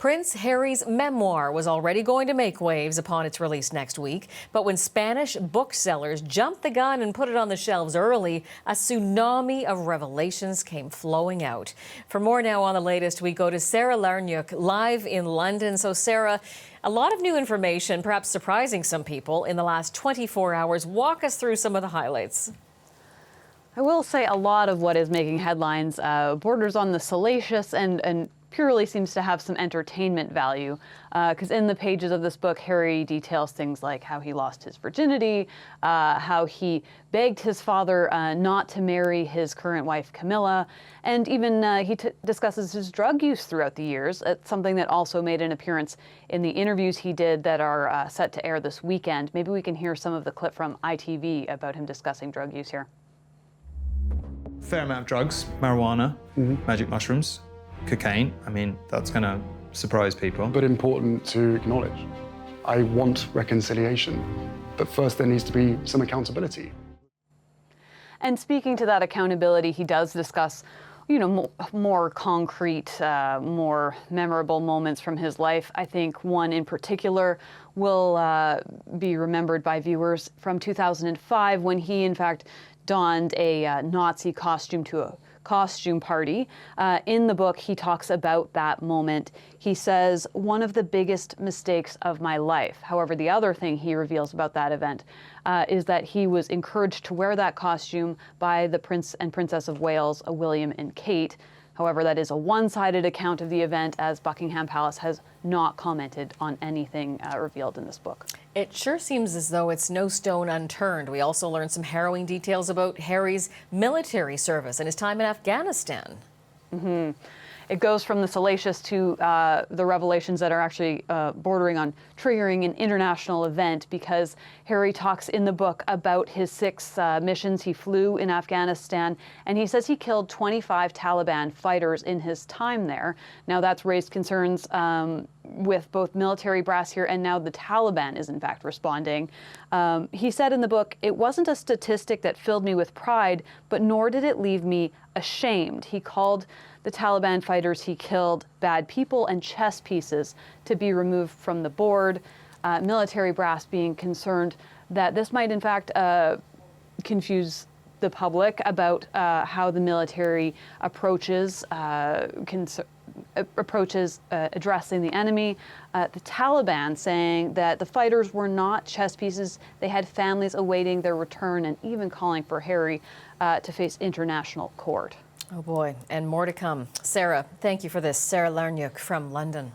Prince Harry's memoir was already going to make waves upon its release next week, but when Spanish booksellers jumped the gun and put it on the shelves early, a tsunami of revelations came flowing out. For more now on the latest, we go to Sarah Larniuk live in London. So Sarah, a lot of new information, perhaps surprising some people, in the last 24 hours. Walk us through some of the highlights. I will say a lot of what is making headlines borders on the salacious and purely seems to have some entertainment value, because in the pages of this book, Harry details things like how he lost his virginity, how he begged his father not to marry his current wife, Camilla, and even he discusses his drug use throughout the years. It's something that also made an appearance in the interviews he did that are set to air this weekend. Maybe we can hear some of the clip from ITV about him discussing drug use here. Fair amount of drugs, marijuana, magic mushrooms, cocaine. I mean, that's going to surprise people. But important to acknowledge. I want reconciliation, but first there needs to be some accountability. And speaking to that accountability, he does discuss, more concrete, more memorable moments from his life. I think one in particular will be remembered by viewers from 2005 when he, in fact, donned a Nazi costume to a costume party. In the book, he talks about that moment. He says, one of the biggest mistakes of my life. However, the other thing he reveals about that event is that he was encouraged to wear that costume by the Prince and Princess of Wales, William and Kate. However, that is a one-sided account of the event, as Buckingham Palace has not commented on anything revealed in this book. It sure seems as though it's no stone unturned. We also learned some harrowing details about Harry's military service and his time in Afghanistan. It goes from the salacious to the revelations that are actually bordering on triggering an international event, because Harry talks in the book about his 6 missions he flew in Afghanistan, and he says he killed 25 Taliban fighters in his time there. Now, that's raised concerns with both military brass here, and now the Taliban is in fact responding. He said in the book, "It wasn't a statistic that filled me with pride, but nor did it leave me ashamed." He called the Taliban fighters he killed bad people and chess pieces to be removed from the board. Military brass being concerned that this might in fact confuse the public about how the military approaches addressing the enemy. The Taliban saying that the fighters were not chess pieces. They had families awaiting their return, and even calling for Harry to face international court. Oh boy, and more to come. Sarah, thank you for this. Sarah Larniuk from London.